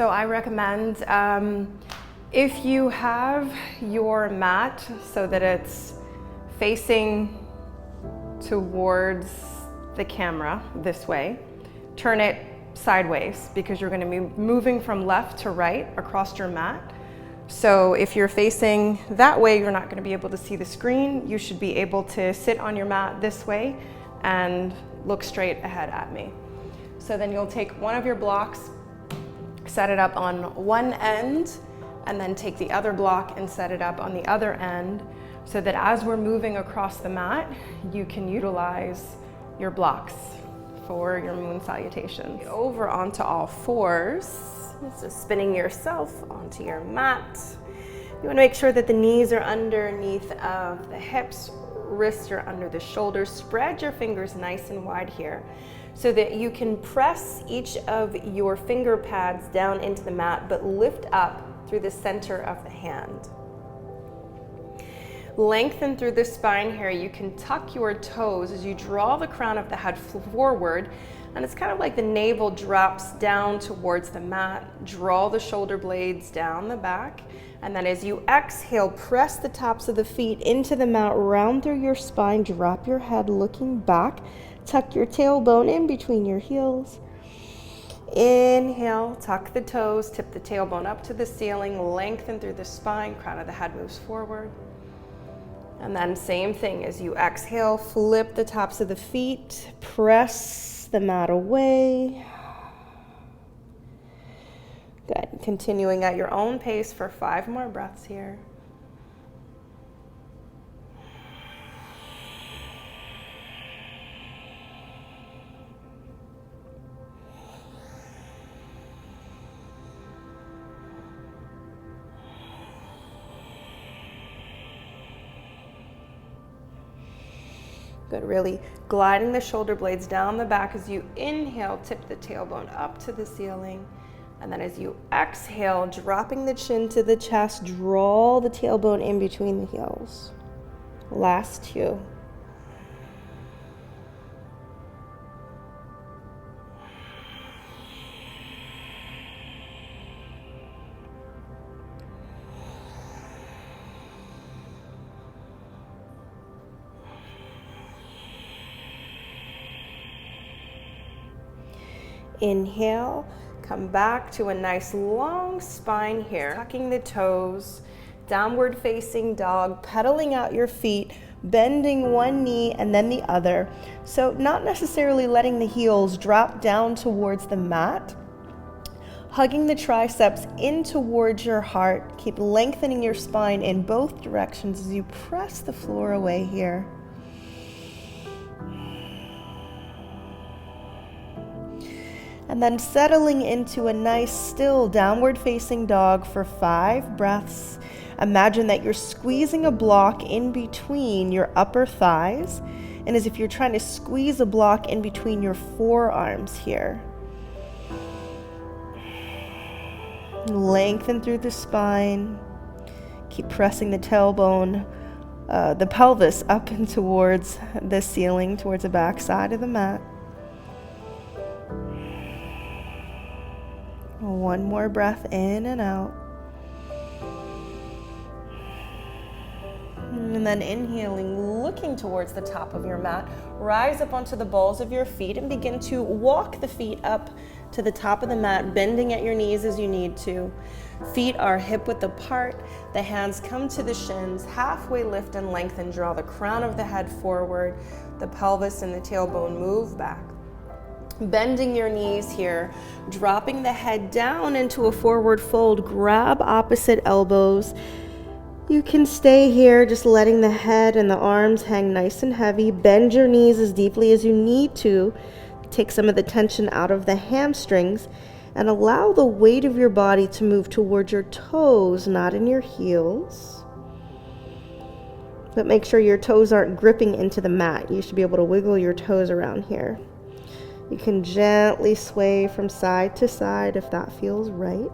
So I recommend if you have your mat so that it's facing towards the camera this way, turn it sideways because you're going to be moving from left to right across your mat. So if you're facing that way, you're not going to be able to see the screen. You should be able to sit on your mat this way and look straight ahead at me. So then you'll take one of your blocks, set it up on one end, and then take the other block and set it up on the other end, so that as we're moving across the mat, you can utilize your blocks for your moon salutations. Over onto all fours, so spinning yourself onto your mat. You want to make sure that the knees are underneath of the hips, wrists are under the shoulders. Spread your fingers nice and wide here so that you can press each of your finger pads down into the mat, but lift up through the center of the hand. Lengthen through the spine here. You can tuck your toes as you draw the crown of the head forward, and it's kind of like the navel drops down towards the mat. Draw the shoulder blades down the back, and then as you exhale, press the tops of the feet into the mat, round through your spine, drop your head looking back, tuck your tailbone in between your heels. Inhale, tuck the toes, tip the tailbone up to the ceiling, lengthen through the spine, crown of the head moves forward. And then same thing, as you exhale, flip the tops of the feet, press the mat away. Good, continuing at your own pace for 5 more breaths here. Good, really gliding the shoulder blades down the back as you inhale, tip the tailbone up to the ceiling. And then as you exhale, dropping the chin to the chest, draw the tailbone in between the heels. Last 2. Inhale, come back to a nice long spine here, tucking the toes, downward facing dog, pedaling out your feet, bending one knee and then the other. So not necessarily letting the heels drop down towards the mat, hugging the triceps in towards your heart. Keep lengthening your spine in both directions as you press the floor away here. And then settling into a nice, still downward facing dog for 5 breaths. Imagine that you're squeezing a block in between your upper thighs, and as if you're trying to squeeze a block in between your forearms here. Lengthen through the spine. Keep pressing the tailbone, the pelvis up and towards the ceiling, towards the back side of the mat. 1 more breath in and out. And then inhaling, looking towards the top of your mat, rise up onto the balls of your feet and begin to walk the feet up to the top of the mat, bending at your knees as you need to. Feet are hip width apart, the hands come to the shins, halfway lift and lengthen, draw the crown of the head forward, the pelvis and the tailbone move back. Bending your knees here, dropping the head down into a forward fold, grab opposite elbows. You can stay here, just letting the head and the arms hang nice and heavy. Bend your knees as deeply as you need to. Take some of the tension out of the hamstrings and allow the weight of your body to move towards your toes, not in your heels. But make sure your toes aren't gripping into the mat. You should be able to wiggle your toes around here. You can gently sway from side to side if that feels right.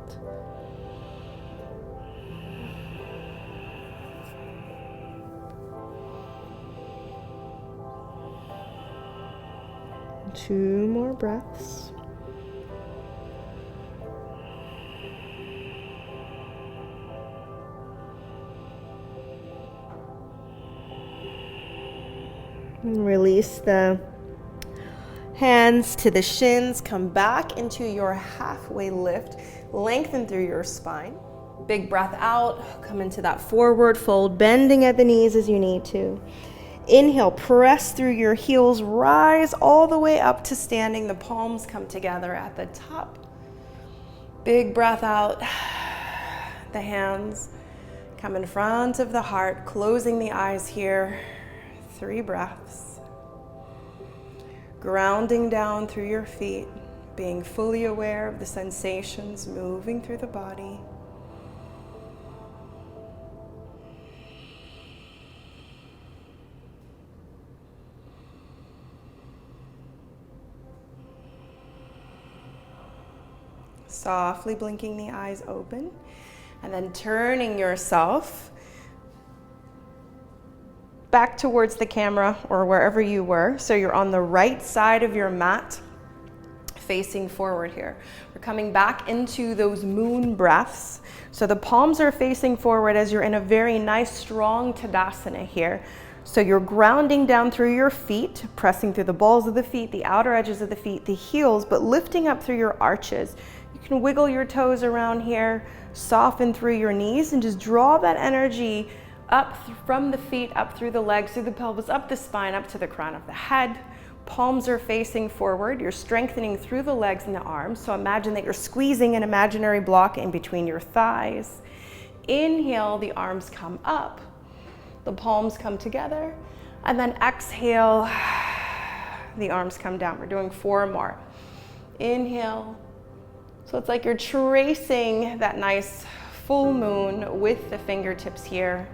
Two more breaths. And release the hands to the shins. Come back into your halfway lift. Lengthen through your spine. Big breath out. Come into that forward fold, bending at the knees as you need to. Inhale, press through your heels, rise all the way up to standing. The palms come together at the top. Big breath out. The hands come in front of the heart, closing the eyes here. 3 breaths. Grounding down through your feet, being fully aware of the sensations moving through the body. Softly blinking the eyes open, and then turning yourself back towards the camera or wherever you were. So you're on the right side of your mat, facing forward here. We're coming back into those moon breaths. So the palms are facing forward as you're in a very nice, strong Tadasana here. So you're grounding down through your feet, pressing through the balls of the feet, the outer edges of the feet, the heels, but lifting up through your arches. You can wiggle your toes around here, soften through your knees, and just draw that energy up from the feet, up through the legs, through the pelvis, up the spine, up to the crown of the head. Palms are facing forward. You're strengthening through the legs and the arms. So imagine that you're squeezing an imaginary block in between your thighs. Inhale, the arms come up. The palms come together. And then exhale, the arms come down. We're doing 4 more. Inhale. So it's like you're tracing that nice full moon with the fingertips here.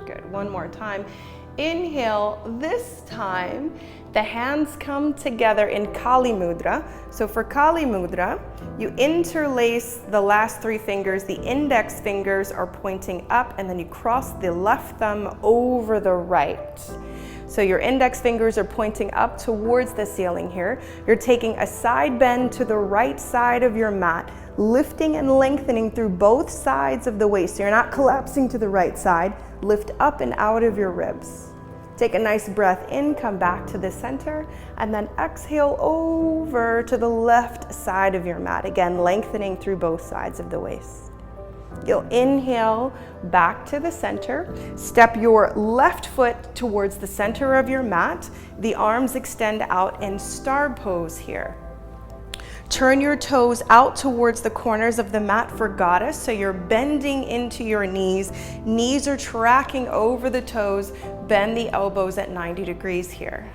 Good, one more time. Inhale, this time the hands come together in Kali Mudra. So for Kali Mudra, you interlace the last 3 fingers. The index fingers are pointing up, and then you cross the left thumb over the right. So your index fingers are pointing up towards the ceiling here. You're taking a side bend to the right side of your mat, lifting and lengthening through both sides of the waist. So you're not collapsing to the right side. Lift up and out of your ribs. Take a nice breath in, come back to the center, and then exhale over to the left side of your mat. Again, lengthening through both sides of the waist. You'll inhale back to the center. Step your left foot towards the center of your mat. The arms extend out in star pose here. Turn your toes out towards the corners of the mat for goddess. So you're bending into your knees. Knees are tracking over the toes. Bend the elbows at 90 degrees here.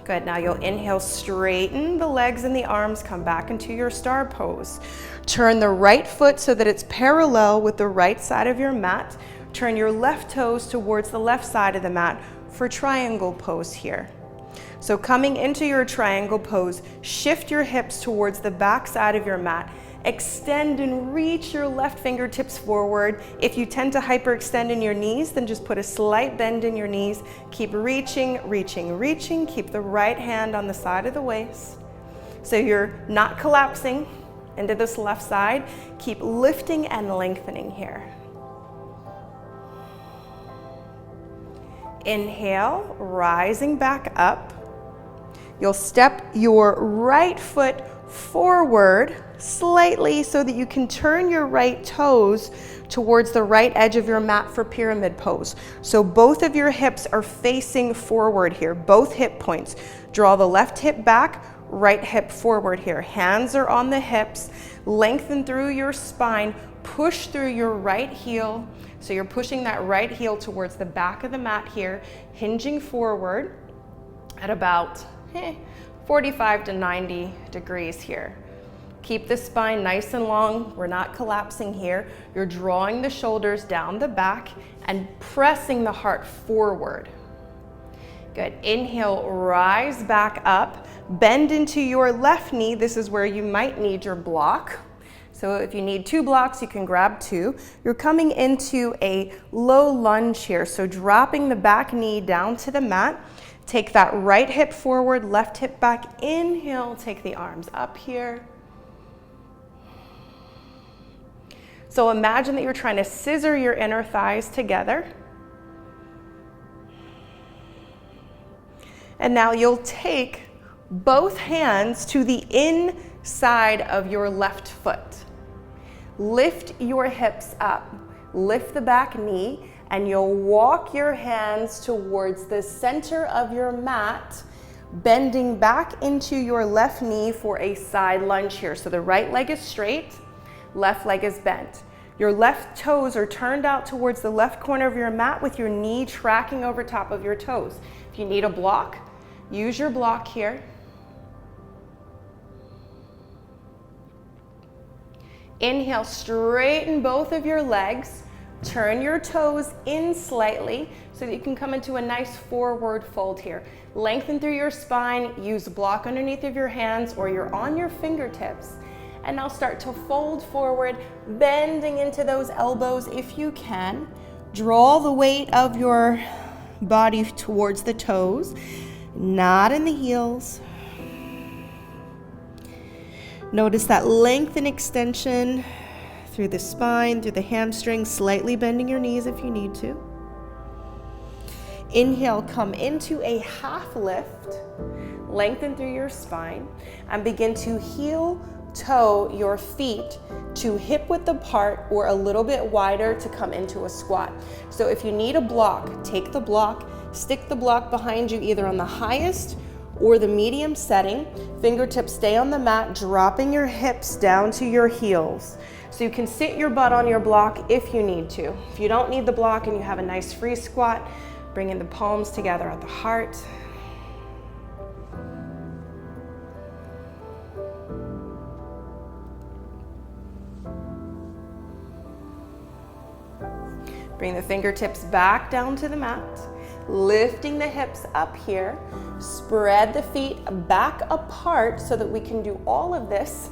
Good, now you'll inhale, straighten the legs and the arms, come back into your star pose. Turn the right foot so that it's parallel with the right side of your mat. Turn your left toes towards the left side of the mat for triangle pose here. So coming into your triangle pose, shift your hips towards the back side of your mat. Extend and reach your left fingertips forward. If you tend to hyperextend in your knees, then just put a slight bend in your knees. Keep reaching, reaching, reaching. Keep the right hand on the side of the waist. So you're not collapsing into this left side. Keep lifting and lengthening here. Inhale, rising back up. You'll step your right foot forward slightly so that you can turn your right toes towards the right edge of your mat for pyramid pose. So both of your hips are facing forward here, both hip points. Draw the left hip back, right hip forward here. Hands are on the hips, lengthen through your spine, push through your right heel. So you're pushing that right heel towards the back of the mat here, hinging forward at about 45 to 90 degrees here. Keep the spine nice and long. We're not collapsing here. You're drawing the shoulders down the back and pressing the heart forward. Good. Inhale, rise back up. Bend into your left knee. This is where you might need your block. So if you need 2 blocks, you can grab 2. You're coming into a low lunge here. So dropping the back knee down to the mat. Take that right hip forward, left hip back. Inhale, take the arms up here. So imagine that you're trying to scissor your inner thighs together. And now you'll take both hands to the inside of your left foot. Lift your hips up, lift the back knee, and you'll walk your hands towards the center of your mat, bending back into your left knee for a side lunge here. So the right leg is straight, left leg is bent. Your left toes are turned out towards the left corner of your mat with your knee tracking over top of your toes. If you need a block, use your block here. Inhale, straighten both of your legs. Turn your toes in slightly so that you can come into a nice forward fold here. Lengthen through your spine, use a block underneath of your hands or you're on your fingertips. And now start to fold forward, bending into those elbows if you can. Draw the weight of your body towards the toes, not in the heels. Notice that length and extension through the spine, through the hamstrings, slightly bending your knees if you need to. Inhale, come into a half lift, lengthen through your spine, and begin to heel toe your feet to hip width apart or a little bit wider to come into a squat. So if you need a block, take the block, stick the block behind you either on the highest or the medium setting. Fingertips stay on the mat, dropping your hips down to your heels. So you can sit your butt on your block if you need to. If you don't need the block and you have a nice free squat, bring in the palms together at the heart. Bring the fingertips back down to the mat, lifting the hips up here. Spread the feet back apart so that we can do all of this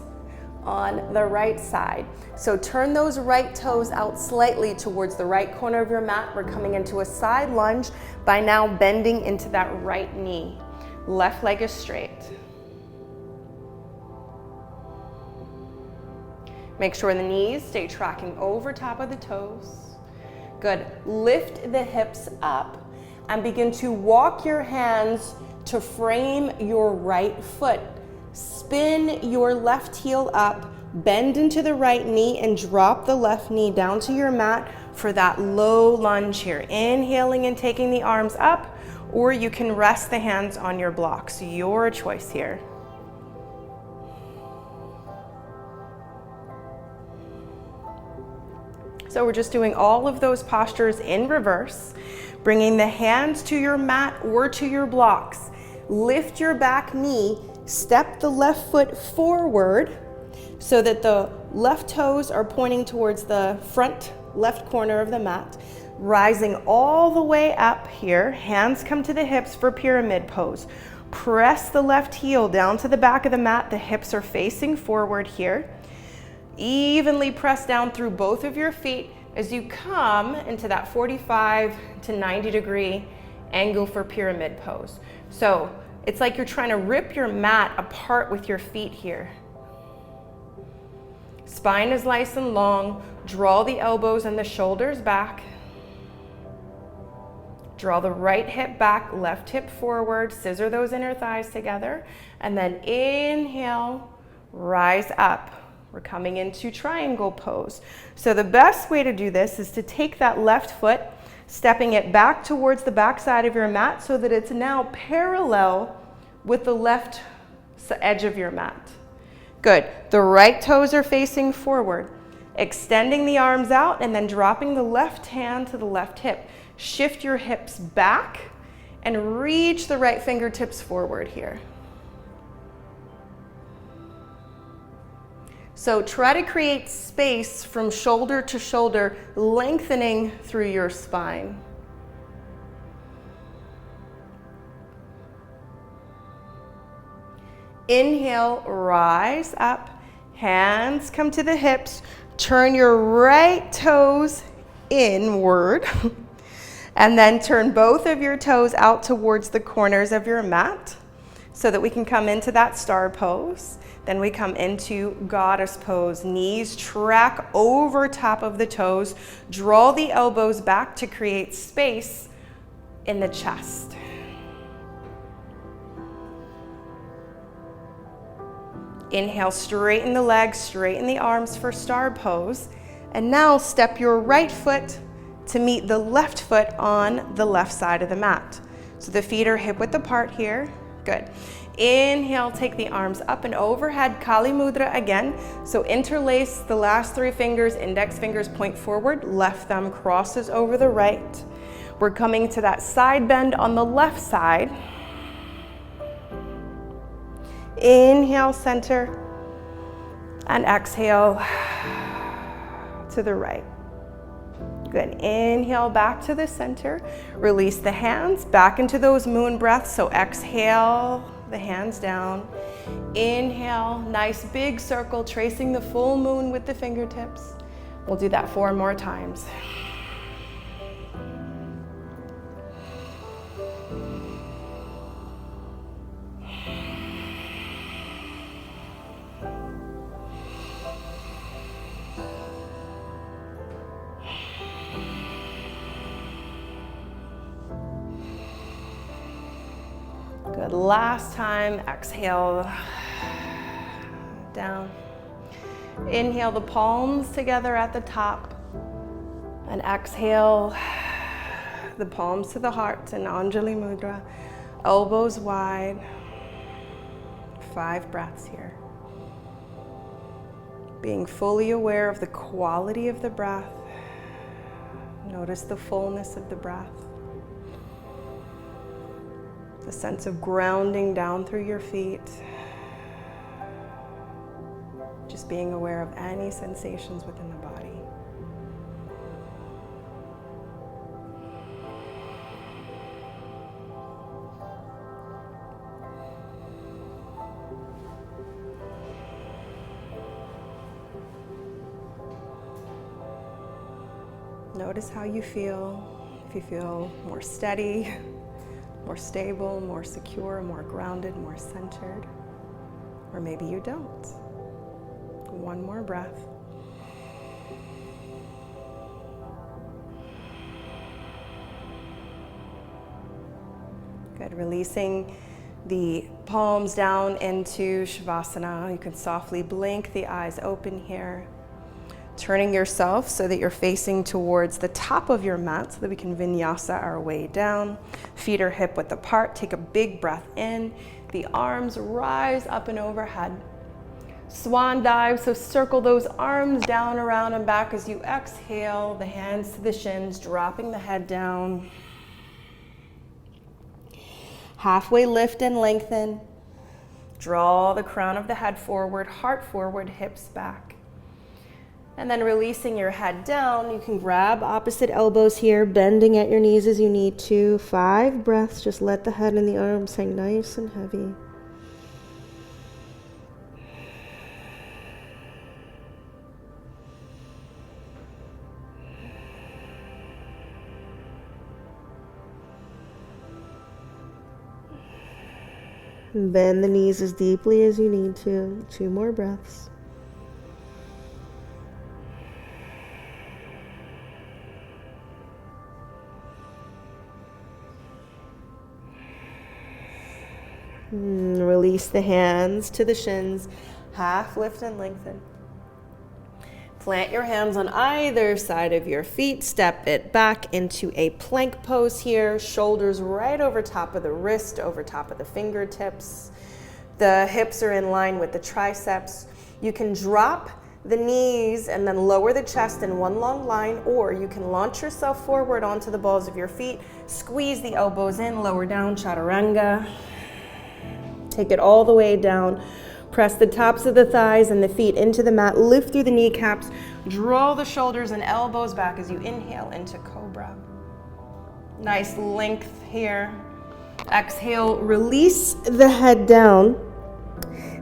on the right side. So turn those right toes out slightly towards the right corner of your mat. We're coming into a side lunge by now bending into that right knee. Left leg is straight. Make sure the knees stay tracking over top of the toes. Good. Lift the hips up and begin to walk your hands to frame your right foot. Spin your left heel up, bend into the right knee, and drop the left knee down to your mat for that low lunge here. Inhaling and taking the arms up, or you can rest the hands on your blocks. Your choice here. So we're just doing all of those postures in reverse, bringing the hands to your mat or to your blocks. Lift your back knee, step the left foot forward so that the left toes are pointing towards the front left corner of the mat. Rising all the way up here, hands come to the hips for pyramid pose. Press the left heel down to the back of the mat. The hips are facing forward here. Evenly press down through both of your feet as you come into that 45 to 90 degree angle for pyramid pose. So it's like you're trying to rip your mat apart with your feet here. Spine is nice and long. Draw the elbows and the shoulders back. Draw the right hip back, left hip forward. Scissor those inner thighs together. And then inhale, rise up. We're coming into triangle pose. So the best way to do this is to take that left foot, stepping it back towards the back side of your mat so that it's now parallel with the left edge of your mat. Good. The right toes are facing forward. Extending the arms out and then dropping the left hand to the left hip. Shift your hips back and reach the right fingertips forward here. So try to create space from shoulder to shoulder, lengthening through your spine. Inhale, rise up, hands come to the hips, turn your right toes inward, And then turn both of your toes out towards the corners of your mat so that we can come into that star pose. Then we come into goddess pose. Knees track over top of the toes. Draw the elbows back to create space in the chest. Inhale, straighten the legs, straighten the arms for star pose. And now step your right foot to meet the left foot on the left side of the mat. So the feet are hip width apart here. Good. Inhale, take the arms up and overhead, Kali Mudra again. So interlace the last 3 fingers, index fingers point forward, left thumb crosses over the right. We're coming to that side bend on the left side. Inhale, center, and exhale to the right. Good. Inhale back to the center. Release the hands back into those moon breaths. So exhale, the hands down. Inhale, nice big circle, tracing the full moon with the fingertips. We'll do that 4 more times. Good. Last time, exhale, down. Inhale the palms together at the top, and exhale the palms to the heart in Anjali Mudra, elbows wide. 5 breaths here. Being fully aware of the quality of the breath. Notice the fullness of the breath. The sense of grounding down through your feet. Just being aware of any sensations within the body. Notice how you feel. If you feel more steady, more stable, more secure, more grounded, more centered. Or maybe you don't. 1 more breath. Good. Releasing the palms down into Shavasana. You can softly blink the eyes open here. Turning yourself so that you're facing towards the top of your mat so that we can vinyasa our way down. Feet are hip width apart. Take a big breath in. The arms rise up and overhead. Swan dive, so circle those arms down, around, and back as you exhale. The hands to the shins, dropping the head down. Halfway lift and lengthen. Draw the crown of the head forward, heart forward, hips back. And then releasing your head down, you can grab opposite elbows here, bending at your knees as you need to. 5 breaths, just let the head and the arms hang nice and heavy. Bend the knees as deeply as you need to. 2 more breaths. Release the hands to the shins, half lift and lengthen. Plant your hands on either side of your feet, step it back into a plank pose here, shoulders right over top of the wrist, over top of the fingertips. The hips are in line with the triceps. You can drop the knees and then lower the chest in one long line, or you can launch yourself forward onto the balls of your feet, squeeze the elbows in, lower down, chaturanga. Take it all the way down. Press the tops of the thighs and the feet into the mat. Lift through the kneecaps. Draw the shoulders and elbows back as you inhale into cobra. Nice length here. Exhale, release the head down.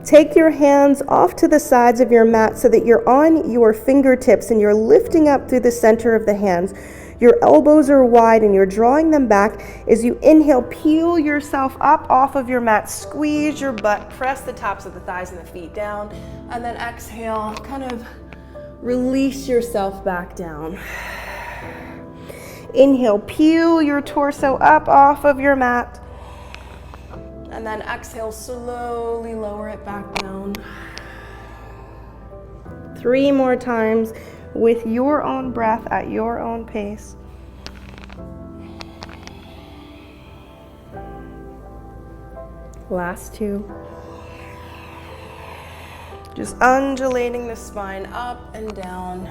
Take your hands off to the sides of your mat so that you're on your fingertips and you're lifting up through the center of the hands. Your elbows are wide and you're drawing them back. As you inhale, peel yourself up off of your mat, squeeze your butt, press the tops of the thighs and the feet down, and then exhale, kind of release yourself back down. Inhale, peel your torso up off of your mat. And then exhale, slowly lower it back down. 3 more times with your own breath at your own pace. Last 2. Just undulating the spine up and down.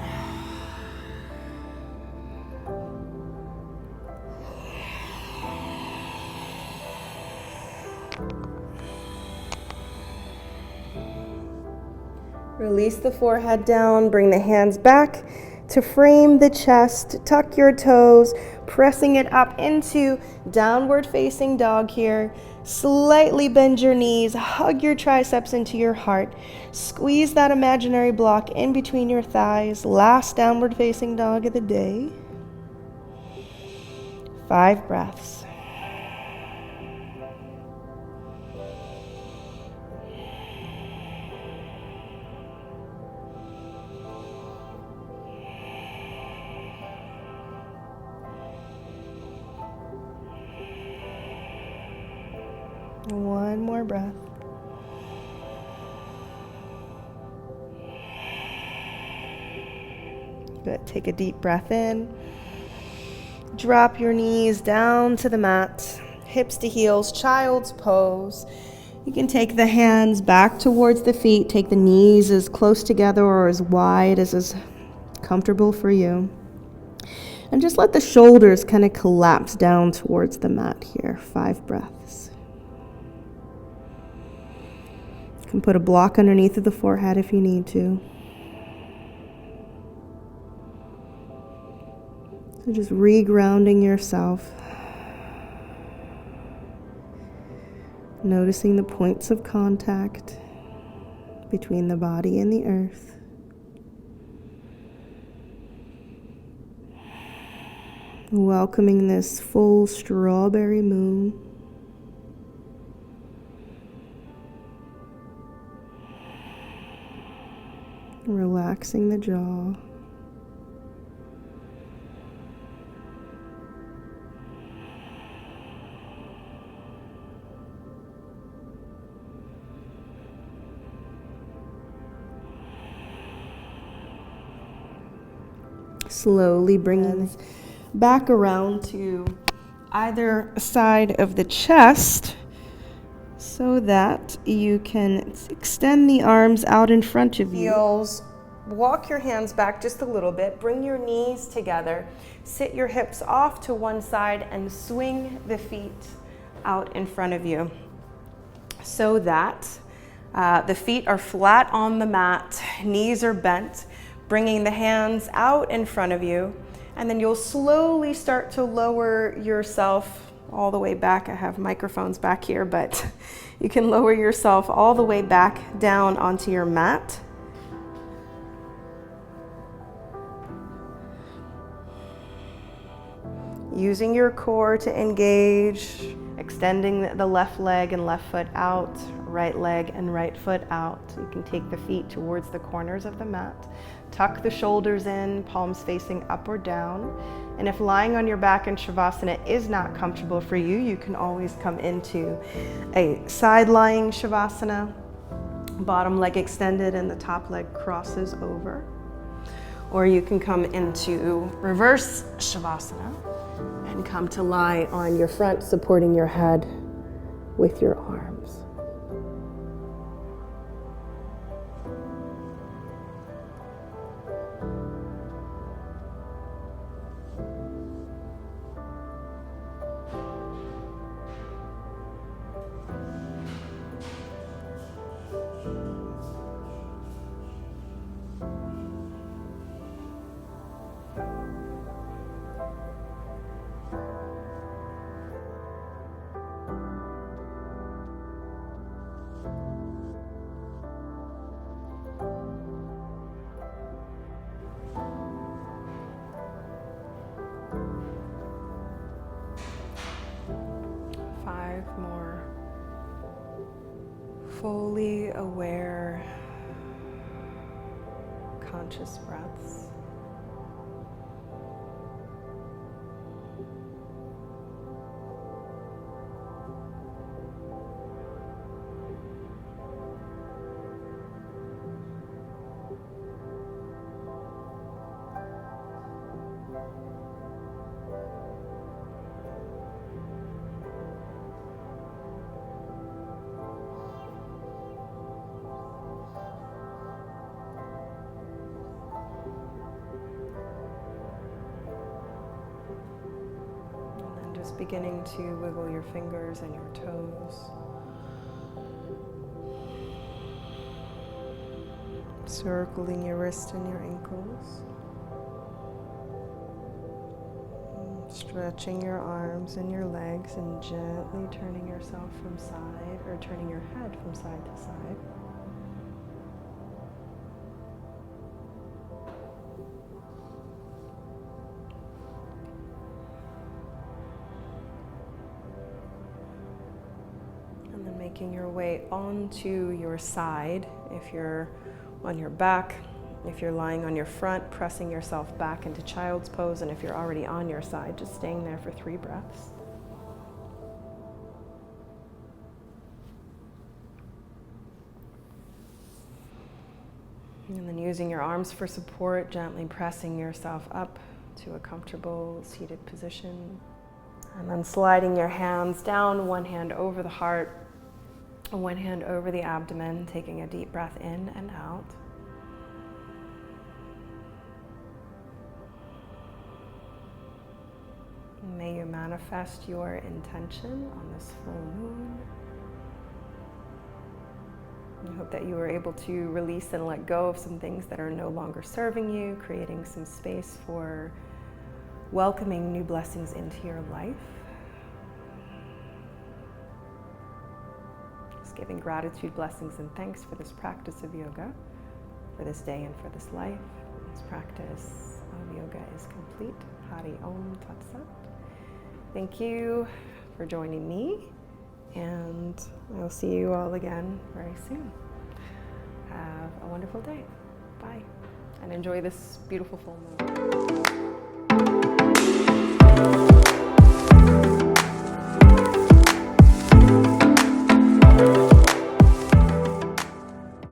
Release the forehead down, bring the hands back to frame the chest, tuck your toes, pressing it up into downward facing dog here. Slightly bend your knees, hug your triceps into your heart, squeeze that imaginary block in between your thighs. Last downward facing dog of the day. 5 breaths. One more breath. Good. Take a deep breath in. Drop your knees down to the mat, hips to heels, child's pose. You can take the hands back towards the feet, take the knees as close together or as wide as is comfortable for you. And just let the shoulders kind of collapse down towards the mat here. 5 breaths. You can put a block underneath of the forehead if you need to. So just regrounding yourself. Noticing the points of contact between the body and the earth. Welcoming this full strawberry moon. Relaxing the jaw. Slowly bringing back around to either side of the chest so that you can extend the arms out in front of you. Heels. Walk your hands back just a little bit. Bring your knees together. Sit your hips off to one side and swing the feet out in front of you so that the feet are flat on the mat, knees are bent. Bringing the hands out in front of you, and then you'll slowly start to lower yourself all the way back. I have microphones back here, but you can lower yourself all the way back down onto your mat. Using your core to engage, extending the left leg and left foot out, right leg and right foot out. You can take the feet towards the corners of the mat. Tuck the shoulders in, palms facing up or down. And if lying on your back in Shavasana is not comfortable for you, you can always come into a side-lying Shavasana. Bottom leg extended and the top leg crosses over. Or you can come into reverse Shavasana and come to lie on your front, supporting your head with your arms. fully aware, conscious breaths. Just beginning to wiggle your fingers and your toes. Circling your wrist and your ankles. Stretching your arms and your legs and gently turning yourself from side, or turning your head from side to side. Making your way onto your side. If you're on your back, if you're lying on your front, pressing yourself back into child's pose, and if you're already on your side, just staying there for 3 breaths. And then using your arms for support, gently pressing yourself up to a comfortable seated position. And then sliding your hands down, one hand over the heart, one hand over the abdomen, taking a deep breath in and out. May you manifest your intention on this full moon. I hope that you are able to release and let go of some things that are no longer serving you, creating some space for welcoming new blessings into your life. Giving gratitude, blessings, and thanks for this practice of yoga, for this day and for this life. This practice of yoga is complete. Hari Om Tat Sat. Thank you for joining me, and I'll see you all again very soon. Have a wonderful day. Bye. And enjoy this beautiful full moon.